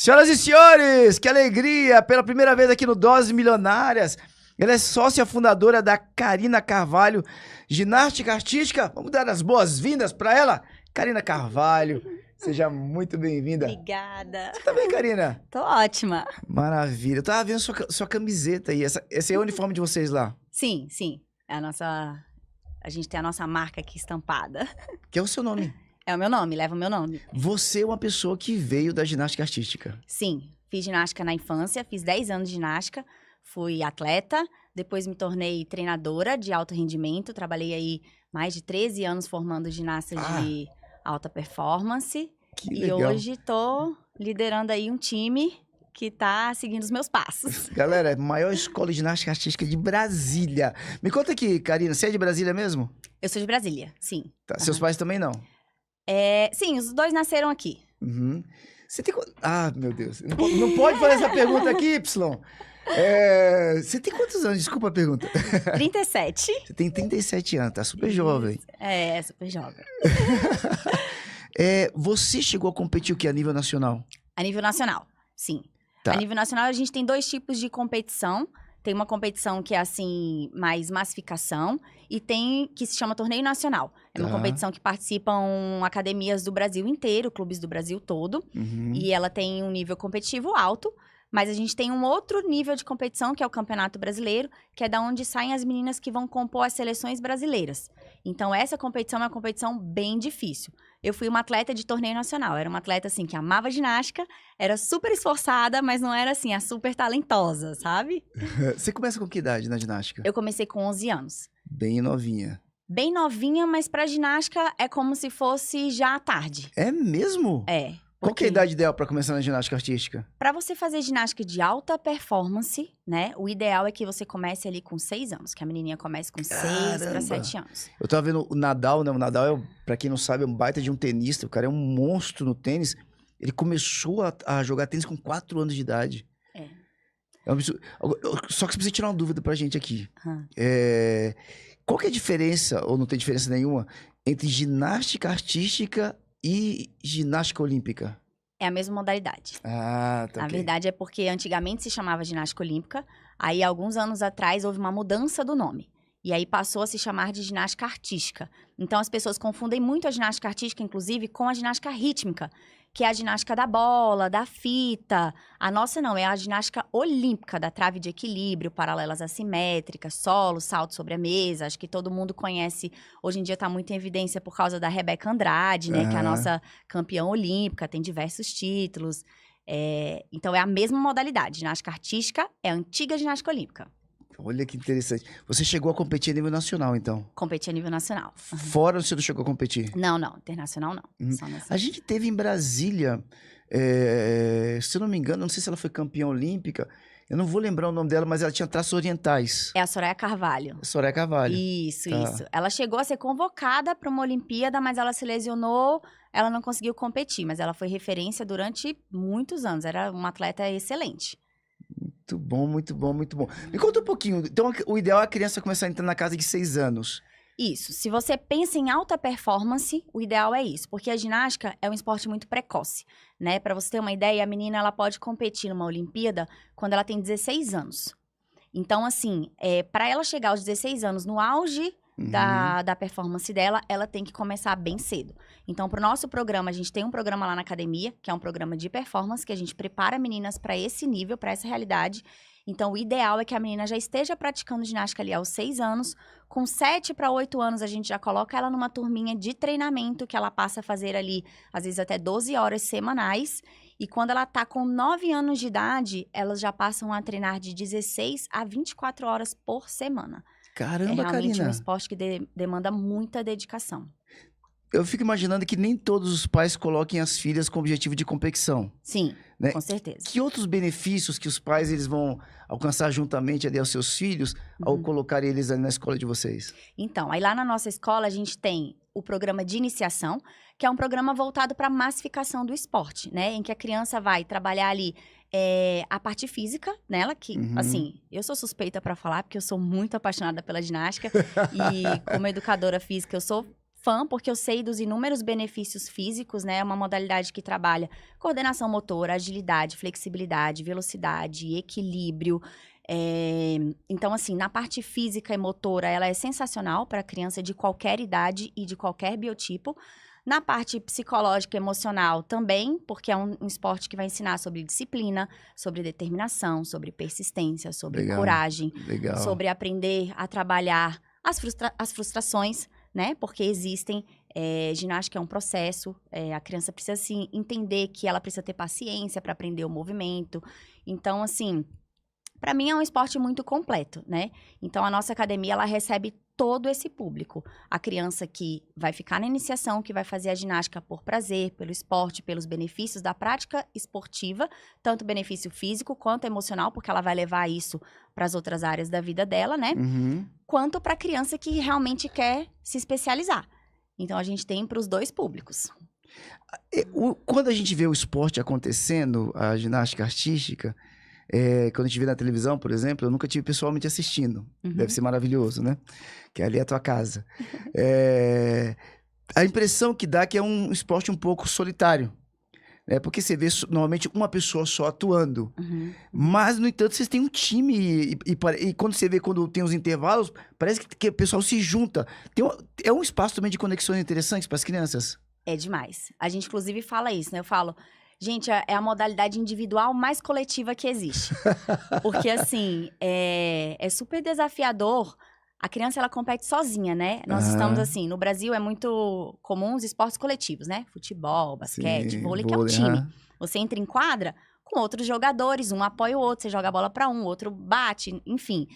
Senhoras e senhores, que alegria! Pela primeira vez aqui no Doses Milionárias. Ela é sócia fundadora da Karina Carvalho, ginástica artística. Vamos dar as boas-vindas para ela. Karina Carvalho, seja muito bem-vinda. Obrigada. Você tá bem, Karina? Tô ótima. Maravilha. Eu tava vendo sua camiseta aí. Esse é o uniforme de vocês lá. Sim, sim. A gente tem a nossa marca aqui estampada. Que é o seu nome. É o meu nome, leva o meu nome. Você é uma pessoa que veio da ginástica artística. Sim, fiz ginástica na infância, fiz 10 anos de ginástica, fui atleta, depois me tornei treinadora de alto rendimento, trabalhei aí mais de 13 anos formando ginastas de alta performance. Que e legal. hoje tô liderando aí um time que tá seguindo os meus passos. Galera, é a maior escola de ginástica artística de Brasília. Me conta aqui, Karina, você é de Brasília mesmo? Eu sou de Brasília, sim. Tá. Seus pais também não? Sim, os dois nasceram aqui. Uhum. Você tem quantos... Ah, meu Deus. Não pode fazer essa pergunta aqui, Y. Você tem quantos anos? Desculpa a pergunta. 37. Você tem 37 anos, tá super jovem. É, super jovem. Você chegou a competir o que a nível nacional? A nível nacional, sim. Tá. A nível nacional, a gente tem dois tipos de competição. Tem uma competição que é, assim, mais massificação. E tem que se chama Torneio Nacional. É uma Tá. competição que participam academias do Brasil inteiro, clubes do Brasil todo. Uhum. E ela tem um nível competitivo alto. Mas a gente tem um outro nível de competição, que é o Campeonato Brasileiro, que é da onde saem as meninas que vão compor as seleções brasileiras. Então, essa competição é uma competição bem difícil. Eu fui uma atleta de torneio nacional. Era uma atleta, assim, que amava ginástica, era super esforçada, mas não era, assim, a super talentosa, sabe? Você começa com que idade na ginástica? Eu comecei com 11 anos. Bem novinha. Bem novinha, mas pra ginástica é como se fosse já à tarde. É mesmo? É. Qual que é a porque idade ideal pra começar na ginástica artística? Pra você fazer ginástica de alta performance, né? O ideal é que você comece ali com 6 anos. Que a menininha comece com 6 Caramba! pra 7 anos. Eu tava vendo o Nadal, né? O Nadal, pra quem não sabe, é um baita de um tenista. O cara é um monstro no tênis. Ele começou a jogar tênis com 4 anos de idade. É. É um absurdo. Só que você precisa tirar uma dúvida pra gente aqui. Hum. Qual que é a diferença, ou não tem diferença nenhuma, entre ginástica artística e ginástica olímpica? É a mesma modalidade. Ah, tá. A Ok. verdade é porque antigamente se chamava ginástica olímpica. Aí, alguns anos atrás, houve uma mudança do nome. E aí passou a se chamar de ginástica artística. Então, as pessoas confundem muito a ginástica artística, inclusive, com a ginástica rítmica, que é a ginástica da bola, da fita. A nossa não, é a ginástica olímpica, da trave de equilíbrio, paralelas assimétricas, solo, salto sobre a mesa. Acho que todo mundo conhece, hoje em dia está muito em evidência por causa da Rebeca Andrade, né? Que é a nossa campeã olímpica, tem diversos títulos. Então, é a mesma modalidade. Ginástica artística é a antiga ginástica olímpica. Olha que interessante. Você chegou a competir a nível nacional, então? Competir a nível nacional. Fora você não chegou a competir? Não, internacional não. Só A nacional. gente teve em Brasília, se eu não me engano, não sei se ela foi campeã olímpica, eu não vou lembrar o nome dela, mas ela tinha traços orientais. É a Soraya Carvalho. Soraya Carvalho. Isso, Tá. isso. Ela chegou a ser convocada para uma Olimpíada, mas ela se lesionou, ela não conseguiu competir, mas ela foi referência durante muitos anos. Era uma atleta excelente. Muito bom, muito bom, muito bom. Me conta um pouquinho. Então, o ideal é a criança começar a entrar na casa de 6 anos. Isso. Se você pensa em alta performance, o ideal é isso, porque a ginástica é um esporte muito precoce, né? Para você ter uma ideia, a menina ela pode competir numa Olimpíada quando ela tem 16 anos. Então, assim, para ela chegar aos 16 anos no auge da performance dela, ela tem que começar bem cedo. Então, para o nosso programa, a gente tem um programa lá na academia, que é um programa de performance, que a gente prepara meninas para esse nível, para essa realidade. Então, o ideal é que a menina já esteja praticando ginástica ali aos 6 anos. Com 7 para 8 anos, a gente já coloca ela numa turminha de treinamento, que ela passa a fazer ali, às vezes até 12 horas semanais. E quando ela tá com 9 anos de idade, elas já passam a treinar de 16 a 24 horas por semana. Caramba, É realmente Karina. um esporte que demanda muita dedicação. Eu fico imaginando que nem todos os pais coloquem as filhas com objetivo de competição. Sim, Né? com certeza. Que outros benefícios que os pais eles vão alcançar juntamente ali aos seus filhos ao colocar eles ali na escola de vocês? Então, aí lá na nossa escola a gente tem o programa de iniciação, que é um programa voltado para a massificação do esporte, né? Em que a criança vai trabalhar ali a parte física nela, que, assim, eu sou suspeita para falar, porque eu sou muito apaixonada pela ginástica. E como educadora física, eu sou fã, porque eu sei dos inúmeros benefícios físicos, né? É uma modalidade que trabalha coordenação motora, agilidade, flexibilidade, velocidade, equilíbrio. Então, assim, na parte física e motora, ela é sensacional para criança de qualquer idade e de qualquer biotipo. Na parte psicológica e emocional também, porque é um esporte que vai ensinar sobre disciplina, sobre determinação, sobre persistência, sobre coragem, sobre aprender a trabalhar as frustrações, né? Porque existem, ginástica é um processo, a criança precisa se entender que ela precisa ter paciência para aprender o movimento. Então, assim, para mim é um esporte muito completo, né? Então, a nossa academia, ela recebe todo esse público. A criança que vai ficar na iniciação, que vai fazer a ginástica por prazer, pelo esporte, pelos benefícios da prática esportiva, tanto benefício físico quanto emocional, porque ela vai levar isso para as outras áreas da vida dela, né? Quanto para a criança que realmente quer se especializar. Então, a gente tem para os dois públicos. Quando a gente vê o esporte acontecendo, a ginástica artística, quando a gente vê na televisão, por exemplo, eu nunca tive pessoalmente assistindo. Deve ser maravilhoso, né? Que ali é a tua casa. A impressão que dá é que é um esporte um pouco solitário. Porque você vê normalmente uma pessoa só atuando. Mas, no entanto, vocês têm um time. E quando você vê, quando tem os intervalos, parece que o pessoal se junta. É um espaço também de conexões interessantes para as crianças. É demais. A gente, inclusive, fala isso, né? Eu falo... Gente, é a modalidade individual mais coletiva que existe. Porque, assim, é super desafiador. A criança, ela compete sozinha, né? Nós estamos, assim, no Brasil é muito comum os esportes coletivos, né? Futebol, basquete, vôlei, que é um time. Você entra em quadra com outros jogadores, um apoia o outro, você joga a bola para um, o outro bate, enfim.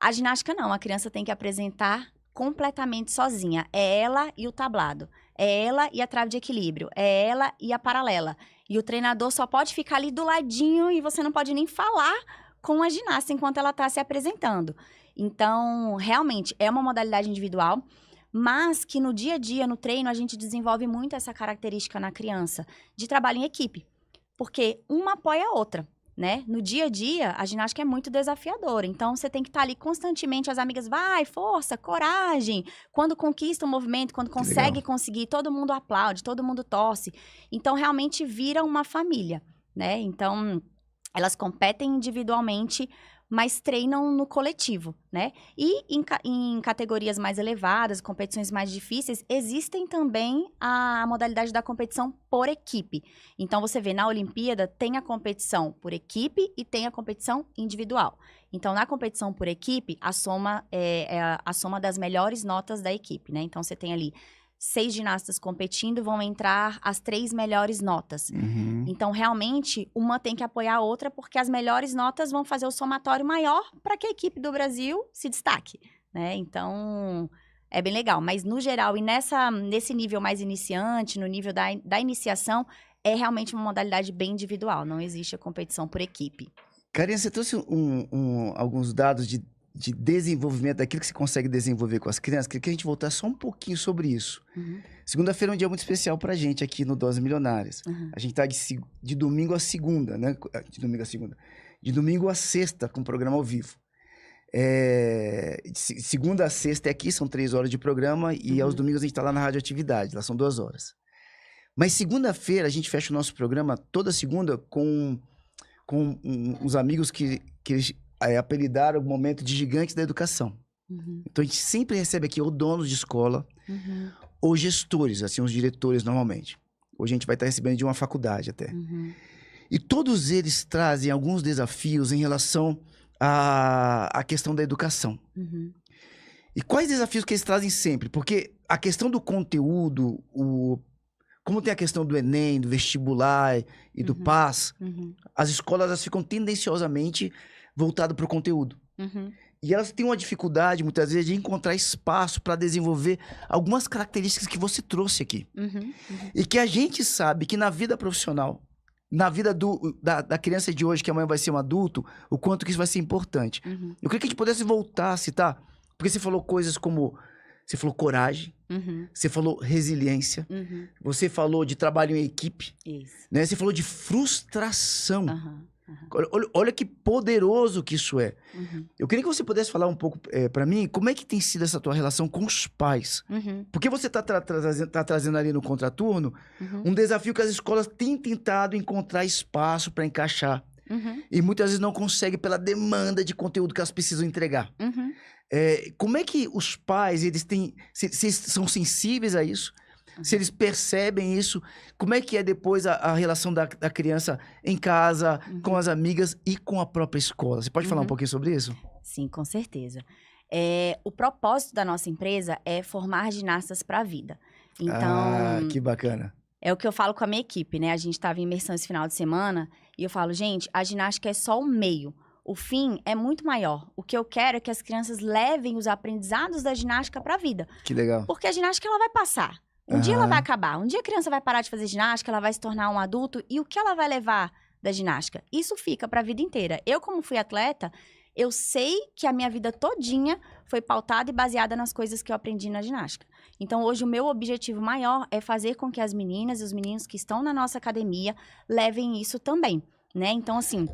A ginástica não, a criança tem que apresentar completamente sozinha. É ela e o tablado. É ela e a trave de equilíbrio. É ela e a paralela. E o treinador só pode ficar ali do ladinho e você não pode nem falar com a ginasta enquanto ela está se apresentando. Então, realmente, é uma modalidade individual, mas que no dia a dia, no treino, a gente desenvolve muito essa característica na criança de trabalho em equipe. Porque uma apoia a outra, né? No dia a dia, a ginástica é muito desafiadora. Então, você tem que estar ali constantemente, as amigas, vai, força, coragem. Quando conquista o movimento, quando consegue conseguir, todo mundo aplaude, todo mundo torce. Então, realmente vira uma família, né? Então, elas competem individualmente, mas treinam no coletivo, né? E em categorias mais elevadas, competições mais difíceis, existem também a modalidade da competição por equipe. Então, você vê, na Olimpíada, tem a competição por equipe e tem a competição individual. Então, na competição por equipe, a soma é a soma das melhores notas da equipe, né? Então, você tem ali 6 ginastas competindo, vão entrar as 3 melhores notas. Então, realmente, uma tem que apoiar a outra, porque as melhores notas vão fazer o somatório maior para que a equipe do Brasil se destaque, né? Então, é bem legal. Mas, no geral, e nesse nível mais iniciante, no nível da iniciação, é realmente uma modalidade bem individual. Não existe a competição por equipe. Karina, você trouxe alguns dados de desenvolvimento, daquilo que você consegue desenvolver com as crianças. Queria que a gente voltasse só um pouquinho sobre isso. Segunda-feira é um dia muito especial pra gente aqui no Doses Milionárias. A gente tá de domingo a segunda, né? De domingo a segunda. De domingo a sexta, com o programa ao vivo. Segunda a sexta é aqui, são 3 horas de programa. E aos domingos a gente tá lá na Radioatividade, lá são 2 horas. Mas segunda-feira a gente fecha o nosso programa toda segunda com uns amigos que eles apelidaram o momento de gigantes da educação. Então, a gente sempre recebe aqui ou donos de escola, ou gestores, assim, os diretores normalmente. Hoje a gente vai estar recebendo de uma faculdade até. E todos eles trazem alguns desafios em relação à questão da educação. E quais desafios que eles trazem sempre? Porque a questão do conteúdo, como tem a questão do Enem, do vestibular e do PAS, as escolas elas ficam tendenciosamente voltado para o conteúdo. E elas têm uma dificuldade, muitas vezes, de encontrar espaço para desenvolver algumas características que você trouxe aqui. E que a gente sabe que na vida profissional, na vida da criança de hoje, que amanhã vai ser um adulto, o quanto que isso vai ser importante. Eu queria que a gente pudesse voltar a citar, porque você falou coisas como... Você falou coragem, você falou resiliência, você falou de trabalho em equipe, né? Você falou de frustração. Olha que poderoso que isso é. Uhum. Eu queria que você pudesse falar um pouco para mim, como é que tem sido essa tua relação com os pais? Uhum. Porque você tá trazendo ali no contraturno Uhum. um desafio que as escolas têm tentado encontrar espaço para encaixar. Uhum. E muitas vezes não conseguem pela demanda de conteúdo que elas precisam entregar. Uhum. Como é que os pais, eles têm... Se são sensíveis a isso? Se eles percebem isso, como é que é depois a relação da criança em casa, com as amigas e com a própria escola? Você pode falar um pouquinho sobre isso? Sim, com certeza. O propósito da nossa empresa é formar ginastas para a vida. Então, que bacana. é o que eu falo com a minha equipe, né? A gente estava em imersão esse final de semana e eu falo, gente, a ginástica é só o meio. O fim é muito maior. O que eu quero é que as crianças levem os aprendizados da ginástica para a vida. Que legal. Porque a ginástica, ela vai passar. Um dia ela vai acabar. Um dia a criança vai parar de fazer ginástica, ela vai se tornar um adulto. E o que ela vai levar da ginástica? Isso fica para a vida inteira. Eu, como fui atleta, eu sei que a minha vida todinha foi pautada e baseada nas coisas que eu aprendi na ginástica. Então, hoje, o meu objetivo maior é fazer com que as meninas e os meninos que estão na nossa academia levem isso também, né? Então, assim,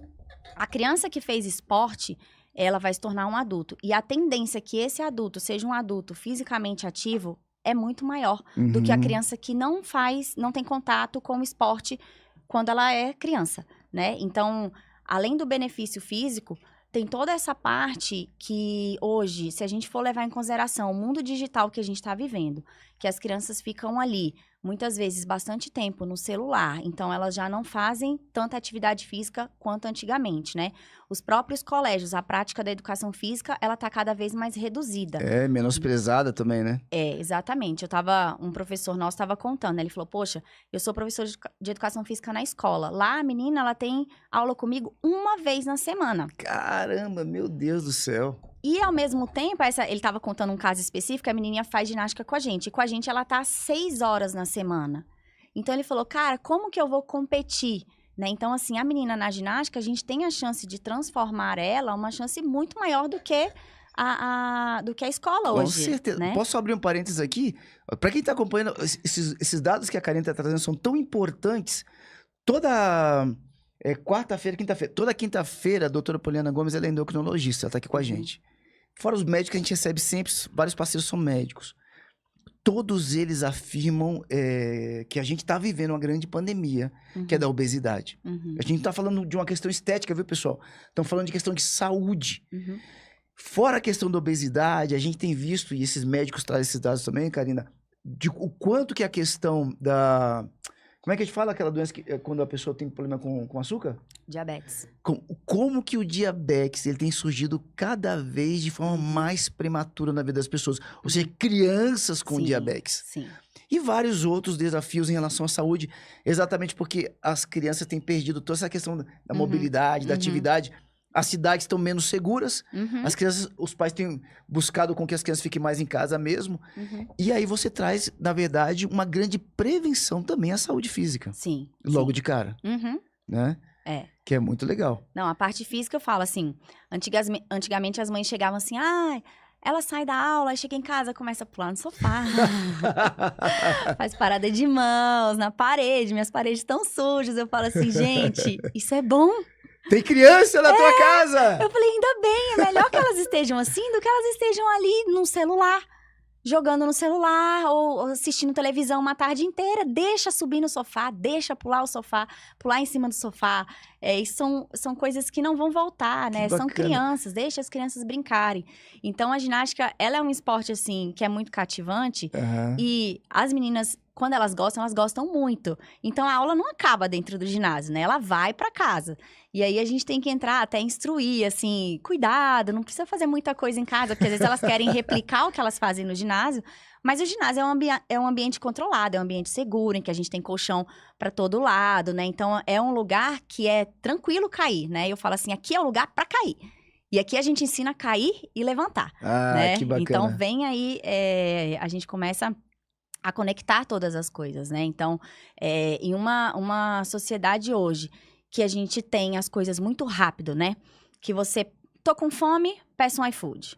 a criança que fez esporte, ela vai se tornar um adulto. E a tendência que esse adulto seja um adulto fisicamente ativo é muito maior do que a criança que não tem contato com o esporte quando ela é criança, né? Então, além do benefício físico, tem toda essa parte que hoje, se a gente for levar em consideração o mundo digital que a gente está vivendo, que as crianças ficam ali, muitas vezes, bastante tempo no celular, então elas já não fazem tanta atividade física quanto antigamente, né? Os próprios colégios, a prática da educação física, ela está cada vez mais reduzida. Menosprezada também, né? Exatamente. Um professor nosso estava contando, né? Ele falou, poxa, eu sou professor de educação física na escola. Lá, a menina, ela tem aula comigo uma vez na semana. Caramba, meu Deus do céu. E, ao mesmo tempo, ele estava contando um caso específico, a menininha faz ginástica com a gente. E com a gente, ela tá 6 horas na semana. Então, ele falou, cara, como que eu vou competir? Né? Então, assim, a menina na ginástica, a gente tem a chance de transformar ela uma chance muito maior do que a escola hoje. Com certeza. Né? Posso abrir um parênteses aqui? Para quem está acompanhando, esses dados que a Karine está trazendo são tão importantes. Toda quarta-feira, quinta-feira, toda quinta-feira, a doutora Poliana Gomes, ela é endocrinologista, ela está aqui com a gente. Fora os médicos que a gente recebe sempre, vários parceiros são médicos. Todos eles afirmam que a gente está vivendo uma grande pandemia, que é da obesidade. A gente não está falando de uma questão estética, viu, pessoal? Estamos falando de questão de saúde. Fora a questão da obesidade, a gente tem visto, e esses médicos trazem esses dados também, Karina, de o quanto que a questão da... Como é que a gente fala aquela doença que quando a pessoa tem problema com açúcar? Diabetes. Como que o diabetes ele tem surgido cada vez de forma mais prematura na vida das pessoas? Ou seja, crianças com diabetes. Sim. E vários outros desafios em relação à saúde, exatamente porque as crianças têm perdido toda essa questão da mobilidade, da atividade. As cidades estão menos seguras, as crianças, os pais têm buscado com que as crianças fiquem mais em casa mesmo. E aí você traz, na verdade, uma grande prevenção também à saúde física. Sim. Logo de cara. Né? Que é muito legal. Não, a parte física eu falo assim, antigamente as mães chegavam assim, ela sai da aula, aí chega em casa, começa a pular no sofá. Faz parada de mãos na parede, minhas paredes estão sujas. Eu falo assim, gente, isso é bom. Tem criança na tua casa! Eu falei, ainda bem, é melhor que elas estejam assim do que elas estejam ali no celular, jogando no celular ou assistindo televisão uma tarde inteira. Deixa subir no sofá, deixa pular o sofá, pular em cima do sofá. Isso são coisas que não vão voltar, né? São crianças, deixa as crianças brincarem. Então, a ginástica, ela é um esporte, assim, que é muito cativante. E as meninas, quando elas gostam muito. Então, a aula não acaba dentro do ginásio, né? Ela vai pra casa. E aí, a gente tem que entrar até instruir, assim, cuidado, não precisa fazer muita coisa em casa, porque às vezes elas querem replicar o que elas fazem no ginásio. Mas o ginásio é um ambiente controlado, é um ambiente seguro, em que a gente tem colchão para todo lado, né? Então, é um lugar que é tranquilo cair, né? Eu falo assim, aqui é o lugar para cair. E aqui a gente ensina a cair e levantar, né? Que bacana. Então, vem aí, a gente começa a conectar todas as coisas, né? Então, em uma sociedade hoje, que a gente tem as coisas muito rápido, né? Que você, tô com fome, peço um iFood.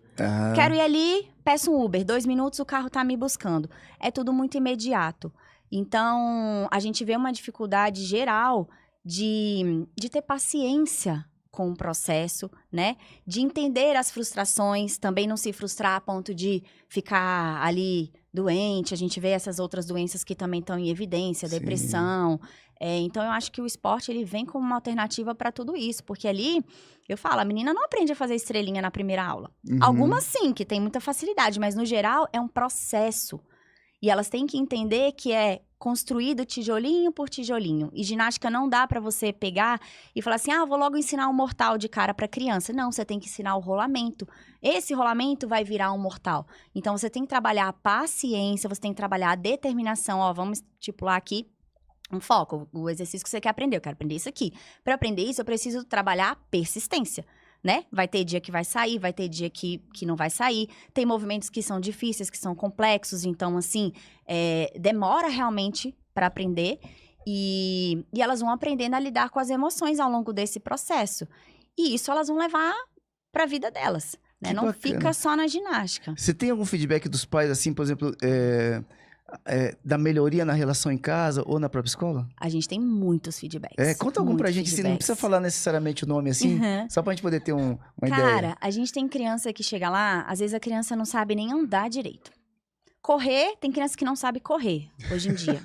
Quero ir ali, peço um Uber. 2 minutos, o carro tá me buscando. É tudo muito imediato. Então, a gente vê uma dificuldade geral de ter paciência com o processo, né? De entender as frustrações, também não se frustrar a ponto de ficar ali doente. A gente vê essas outras doenças que também estão em evidência, Sim. depressão. Então, eu acho que o esporte, ele vem como uma alternativa para tudo isso. Porque ali, eu falo, a menina não aprende a fazer estrelinha na primeira aula. Uhum. Algumas sim, que tem muita facilidade, mas no geral é um processo. E elas têm que entender que é construído tijolinho por tijolinho. E ginástica não dá pra você pegar e falar assim, vou logo ensinar um mortal de cara pra criança. Não, você tem que ensinar o rolamento. Esse rolamento vai virar um mortal. Então, você tem que trabalhar a paciência, você tem que trabalhar a determinação. Vamos estipular aqui um foco, o exercício que você quer aprender. Eu quero aprender isso aqui. Para aprender isso, eu preciso trabalhar a persistência. Né? Vai ter dia que vai sair, vai ter dia que não vai sair. Tem movimentos que são difíceis, que são complexos. Então, assim, demora realmente para aprender. E elas vão aprendendo a lidar com as emoções ao longo desse processo. E isso elas vão levar para a vida delas. Né? Não fica só na ginástica. Você tem algum feedback dos pais, assim, por exemplo, da melhoria na relação em casa ou na própria escola? A gente tem muitos feedbacks. Conta algum pra gente, assim, não precisa falar necessariamente o nome assim, só pra gente poder ter uma ideia. Cara, a gente tem criança que chega lá, às vezes a criança não sabe nem andar direito. Correr, tem criança que não sabe correr, hoje em dia.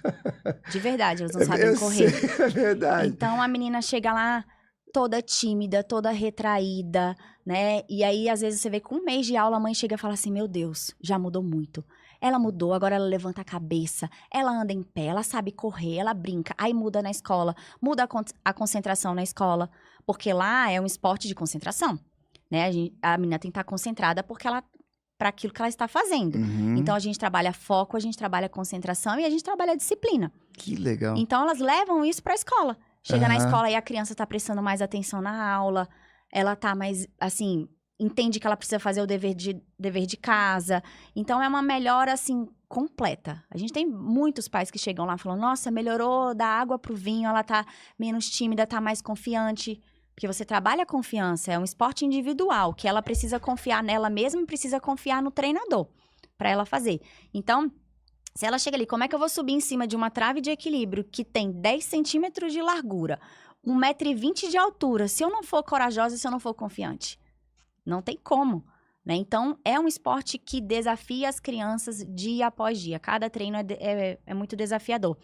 De verdade, elas não sabem correr. Sei, é verdade. Então, a menina chega lá toda tímida, toda retraída, né? E aí, às vezes, você vê com um mês de aula, a mãe chega e fala assim, meu Deus, já mudou muito. Ela mudou, agora ela levanta a cabeça, ela anda em pé, ela sabe correr, ela brinca. Aí muda na escola, muda a concentração na escola, porque lá é um esporte de concentração, né? A menina tem que estar concentrada para aquilo que ela está fazendo. Uhum. Então, a gente trabalha foco, a gente trabalha concentração e a gente trabalha disciplina. Que legal. Então, elas levam isso para a escola. Chega na escola e a criança está prestando mais atenção na aula, ela tá mais, assim, entende que ela precisa fazer o dever de casa. Então, é uma melhora, assim, completa. A gente tem muitos pais que chegam lá e falam, nossa, melhorou da água pro vinho, ela tá menos tímida, tá mais confiante. Porque você trabalha a confiança, é um esporte individual, que ela precisa confiar nela mesma e precisa confiar no treinador para ela fazer. Então, se ela chega ali, como é que eu vou subir em cima de uma trave de equilíbrio que tem 10 centímetros de largura, 1,20 m de altura, se eu não for corajosa, se eu não for confiante? Não tem como, né? Então, é um esporte que desafia as crianças dia após dia. Cada treino é muito desafiador.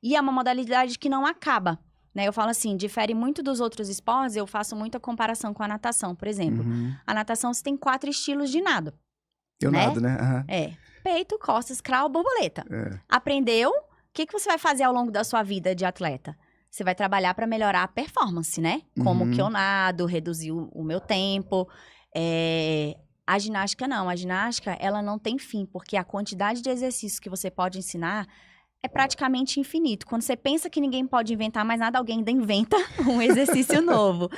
E é uma modalidade que não acaba, né? Eu falo assim, difere muito dos outros esportes, eu faço muita comparação com a natação, por exemplo. Uhum. A natação, você tem 4 estilos de nado. Eu nado, né? Uhum. Peito, costas, crawl, borboleta. Aprendeu? O que você vai fazer ao longo da sua vida de atleta? Você vai trabalhar para melhorar a performance, né? Como que eu nado, reduzir o meu tempo. A ginástica não. A ginástica, ela não tem fim, porque a quantidade de exercícios que você pode ensinar é praticamente infinito. Quando você pensa que ninguém pode inventar mais nada, alguém ainda inventa um exercício novo.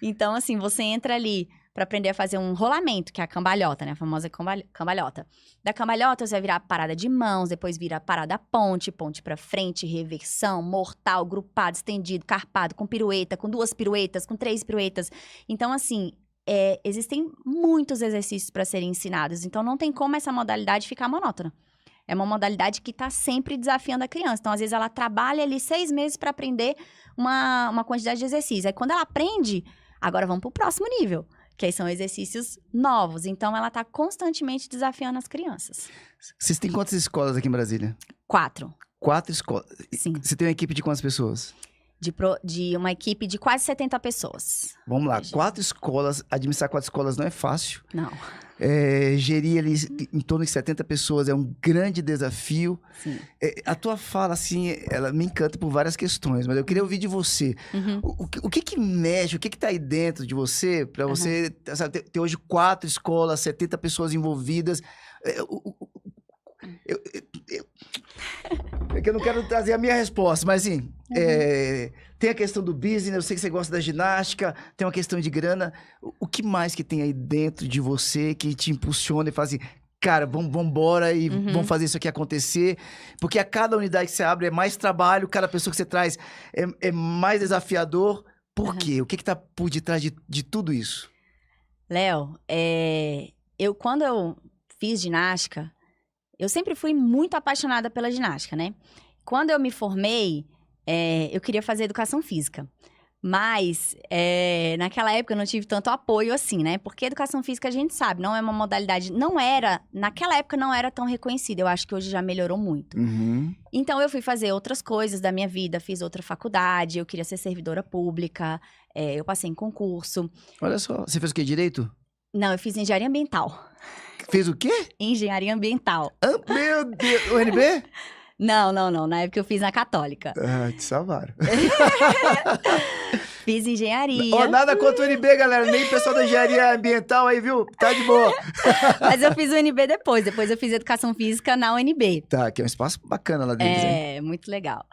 Então, assim, você entra ali para aprender a fazer um rolamento, que é a cambalhota, né? A famosa cambalhota. Da cambalhota, você vai virar parada de mãos, depois vira parada ponte para frente, reversão, mortal, grupado, estendido, carpado, com pirueta, com 2 piruetas, com 3 piruetas. Então, assim, existem muitos exercícios para serem ensinados. Então, não tem como essa modalidade ficar monótona. É uma modalidade que está sempre desafiando a criança. Então, às vezes, ela trabalha ali 6 meses para aprender uma quantidade de exercícios. Aí, quando ela aprende, agora vamos para o próximo nível. Que aí são exercícios novos. Então, ela está constantemente desafiando as crianças. Vocês têm quantas escolas aqui em Brasília? 4. 4 escolas? Sim. Você tem uma equipe de quantas pessoas? De uma equipe de quase 70 pessoas. Vamos lá, 4 escolas, administrar 4 escolas não é fácil. Não. Gerir ali em torno de 70 pessoas é um grande desafio. Sim. A tua fala, assim, ela me encanta por várias questões, mas eu queria ouvir de você. Uhum. O que mexe, o que tá aí dentro de você para você sabe, ter hoje 4 escolas, 70 pessoas envolvidas? É que eu não quero trazer a minha resposta, mas assim, tem a questão do business, eu sei que você gosta da ginástica, tem uma questão de grana. O que mais que tem aí dentro de você que te impulsiona e faz assim, cara, vamos embora e vamos fazer isso aqui acontecer? Porque a cada unidade que você abre é mais trabalho, cada pessoa que você traz é mais desafiador. Por quê? O que tá por detrás de tudo isso? Léo, quando eu fiz ginástica, eu sempre fui muito apaixonada pela ginástica, né? Quando eu me formei, eu queria fazer educação física. Mas, naquela época eu não tive tanto apoio assim, né? Porque educação física a gente sabe, não é uma modalidade, naquela época não era tão reconhecida. Eu acho que hoje já melhorou muito. Uhum. Então eu fui fazer outras coisas da minha vida, fiz outra faculdade, eu queria ser servidora pública, eu passei em concurso. Olha só, você fez o quê? Direito? Não, eu fiz engenharia ambiental. Fez o quê? Engenharia ambiental. Meu Deus, o NB? Não. Na época eu fiz na Católica. Ah, te salvaram. Fiz engenharia. Ó, nada contra o NB, galera. Nem o pessoal da engenharia ambiental aí, viu? Tá de boa. Mas eu fiz o UNB depois. Depois eu fiz educação física na UNB. Tá, que é um espaço bacana lá dentro, hein? É, muito legal.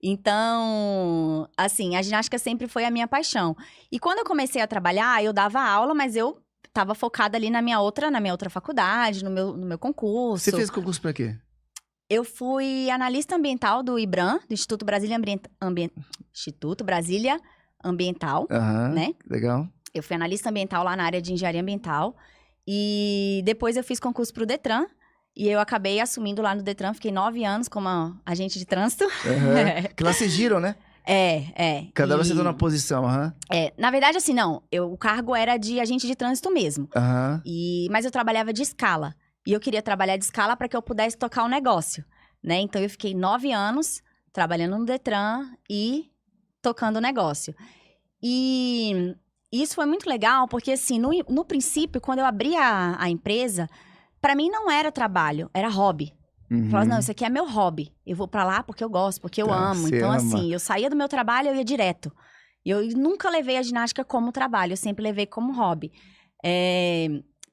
Então, assim, a ginástica sempre foi a minha paixão. E quando eu comecei a trabalhar, eu dava aula, mas eu tava focada ali na minha outra faculdade, no meu concurso. Você fez concurso pra quê? Eu fui analista ambiental do IBRAM, do Instituto Brasília Ambiental, né? Legal. Eu fui analista ambiental lá na área de engenharia ambiental. E depois eu fiz concurso pro Detran. E eu acabei assumindo lá no Detran. Fiquei 9 anos como agente de trânsito. Que lá vocês giram, né? Cada vez você tá numa posição, na verdade, assim, não. O cargo era de agente de trânsito mesmo. Mas eu trabalhava de escala. E eu queria trabalhar de escala para que eu pudesse tocar o negócio, né? Então, eu fiquei 9 anos trabalhando no Detran e tocando o negócio. E isso foi muito legal, porque, assim, no princípio, quando eu abri a empresa, para mim não era trabalho, era hobby. Eu falava, não, isso aqui é meu hobby. Eu vou para lá porque eu gosto, porque eu amo. Então, assim, eu saía do meu trabalho, eu ia direto. Eu nunca levei a ginástica como trabalho, eu sempre levei como hobby.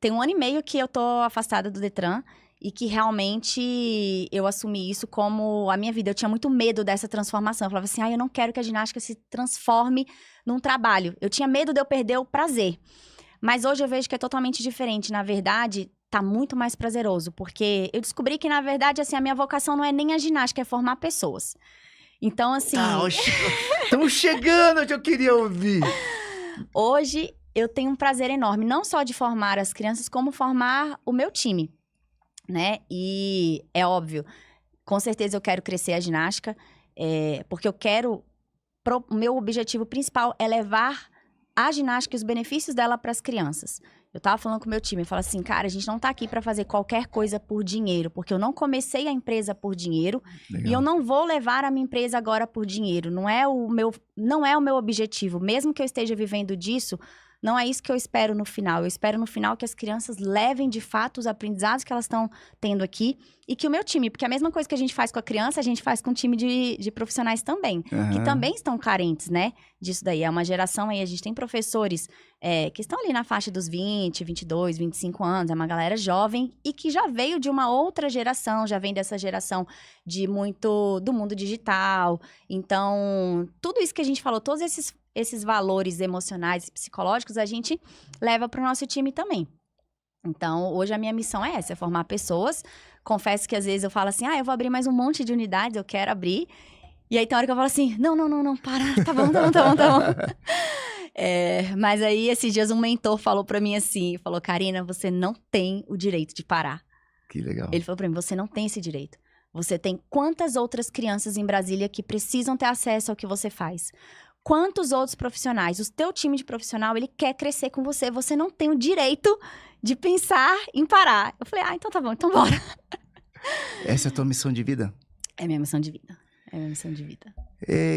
Tem 1 ano e meio que eu tô afastada do Detran e que realmente eu assumi isso como a minha vida. Eu tinha muito medo dessa transformação. Eu falava assim, eu não quero que a ginástica se transforme num trabalho. Eu tinha medo de eu perder o prazer. Mas hoje eu vejo que é totalmente diferente. Na verdade, tá muito mais prazeroso, porque eu descobri que, na verdade, assim, a minha vocação não é nem a ginástica, é formar pessoas. Então, assim... Estamos chegando onde eu queria ouvir. Hoje... eu tenho um prazer enorme, não só de formar as crianças, como formar o meu time, né? E é óbvio, com certeza eu quero crescer a ginástica, porque eu quero... O meu objetivo principal é levar a ginástica e os benefícios dela para as crianças. Eu tava falando com o meu time, eu falo assim, cara, a gente não tá aqui para fazer qualquer coisa por dinheiro, porque eu não comecei a empresa por dinheiro. Legal. E eu não vou levar a minha empresa agora por dinheiro. Não é o meu objetivo. Mesmo que eu esteja vivendo disso, não é isso que eu espero no final. Eu espero no final que as crianças levem de fato os aprendizados que elas estão tendo aqui e que o meu time, porque a mesma coisa que a gente faz com a criança, a gente faz com o time de profissionais também, que também estão carentes, né, disso daí. É uma geração aí, a gente tem professores que estão ali na faixa dos 20, 22, 25 anos, é uma galera jovem e que já veio de uma outra geração, já vem dessa geração do mundo digital. Então, tudo isso que a gente falou, todos esses valores emocionais e psicológicos, a gente leva para o nosso time também. Então, hoje a minha missão é essa, é formar pessoas. Confesso que às vezes eu falo assim, eu vou abrir mais um monte de unidades, eu quero abrir. E aí tem hora que eu falo assim, não, para, tá bom. Mas aí, esses dias, um mentor falou pra mim assim, falou, Karina, você não tem o direito de parar. Que legal. Ele falou pra mim, você não tem esse direito. Você tem quantas outras crianças em Brasília que precisam ter acesso ao que você faz? Quantos outros profissionais? O teu time de profissional, ele quer crescer com você. Você não tem o direito de pensar em parar. Eu falei, então tá bom, então bora. Essa é a tua missão de vida? É minha missão de vida. É minha missão de vida.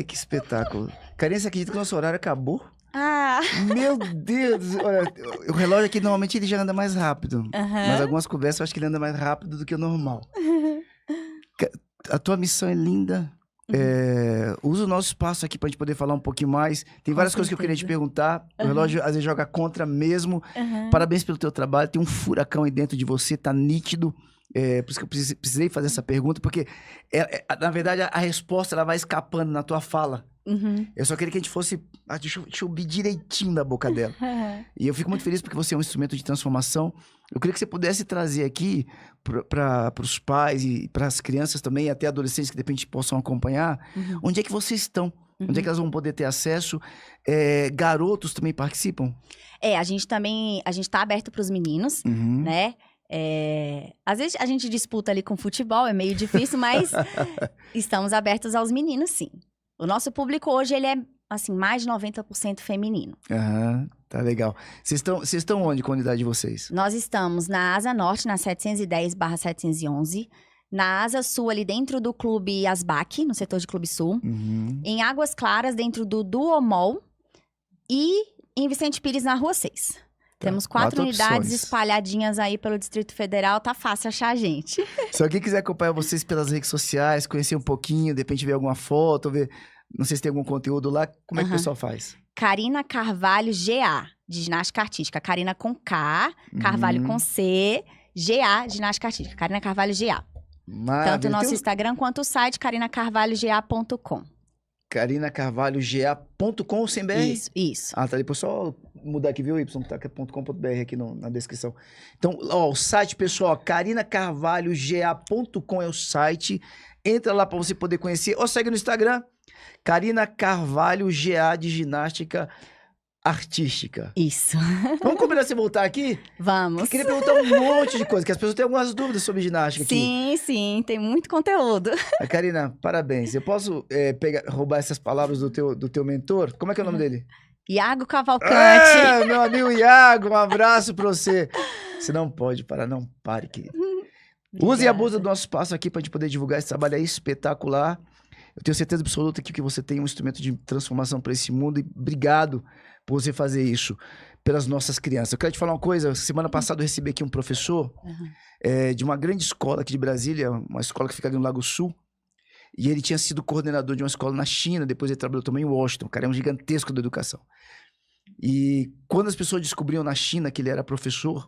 Que espetáculo. Karina, você acredita que o nosso horário acabou? Meu Deus! Olha, o relógio aqui, normalmente, ele já anda mais rápido. Mas algumas conversas, eu acho que ele anda mais rápido do que o normal. A tua missão é linda. Usa o nosso espaço aqui pra gente poder falar um pouquinho mais. Tem várias coisas que eu queria te perguntar. O relógio às vezes joga contra mesmo. Parabéns pelo teu trabalho. Tem um furacão aí dentro de você, tá nítido. Por isso que eu precisei fazer essa pergunta, porque na verdade a resposta ela vai escapando na tua fala. Eu só queria que a gente fosse... deixa eu ouvir direitinho da boca dela. E eu fico muito feliz porque você é um instrumento de transformação. Eu queria que você pudesse trazer aqui para os pais e para as crianças também, até adolescentes que de repente possam acompanhar, onde é que vocês estão? Onde é que elas vão poder ter acesso? Garotos também participam? A gente tá aberto para os meninos, né? Às vezes a gente disputa ali com futebol, é meio difícil, mas estamos abertos aos meninos, sim. O nosso público hoje, ele é, assim, mais de 90% feminino. Aham, tá legal. Vocês estão onde com a unidade de vocês? Nós estamos na Asa Norte, na 710/711. Na Asa Sul, ali dentro do Clube Asbac, no setor de Clube Sul. Uhum. Em Águas Claras, dentro do Duomol. E em Vicente Pires, na Rua 6. Temos 4 unidades opções. espalhadinhas aí pelo Distrito Federal. Tá fácil achar a gente. Se alguém quiser acompanhar vocês pelas redes sociais, conhecer um pouquinho, de repente ver alguma foto, ver, não sei se tem algum conteúdo lá, como é que o pessoal faz? Karina Carvalho GA, de ginástica artística. Karina com K, Carvalho com C, GA, ginástica artística. Karina Carvalho GA. Maravilha. Tanto o nosso Tem Instagram quanto o site carinacarvalhoga.com. carinacarvalhoga.com sem BR? Isso. Ah, tá. Depois só mudar aqui, viu, Y? Tá, .com.br aqui na descrição. Então, ó, o site, pessoal, carinacarvalhoga.com é o site. Entra lá pra você poder conhecer. Ou segue no Instagram, Karina Carvalho GA de ginástica artística. Isso. Vamos combinar você voltar aqui? Vamos. Eu queria perguntar um monte de coisa, que as pessoas têm algumas dúvidas sobre ginástica aqui. Sim, tem muito conteúdo. Karina, parabéns. Eu posso roubar essas palavras do teu mentor? Como é que é o nome dele? Iago Cavalcante. Meu amigo Iago, um abraço pra você. Você não pode parar, não pare, querido. Use e abusa do nosso espaço aqui pra gente poder divulgar esse trabalho aí espetacular. Eu tenho certeza absoluta que você tem um instrumento de transformação para esse mundo e obrigado por você fazer isso pelas nossas crianças. Eu quero te falar uma coisa. Semana passada eu recebi aqui um professor de uma grande escola aqui de Brasília, uma escola que fica ali no Lago Sul, e ele tinha sido coordenador de uma escola na China, depois ele trabalhou também em Washington. O cara é um gigantesco da educação. E quando as pessoas descobriam na China que ele era professor,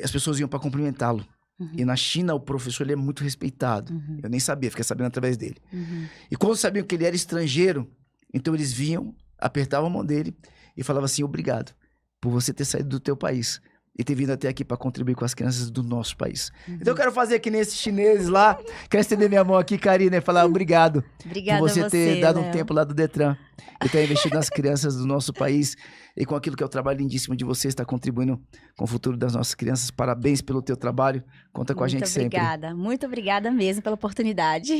as pessoas iam para cumprimentá-lo. E na China, o professor ele é muito respeitado. Eu nem sabia, fiquei sabendo através dele. E quando sabiam que ele era estrangeiro, então eles vinham, apertavam a mão dele e falavam assim, obrigado por você ter saído do teu país e ter vindo até aqui para contribuir com as crianças do nosso país. Então eu quero fazer que nem esses chineses lá, quero estender minha mão aqui, Karina, e falar obrigado Obrigada por você ter dado um Léo. tempo lá do Detran e ter investido nas crianças do nosso país e com aquilo que é o trabalho lindíssimo de você, está contribuindo com o futuro das nossas crianças. Parabéns pelo teu trabalho, conta com a gente sempre. Muito obrigada mesmo pela oportunidade.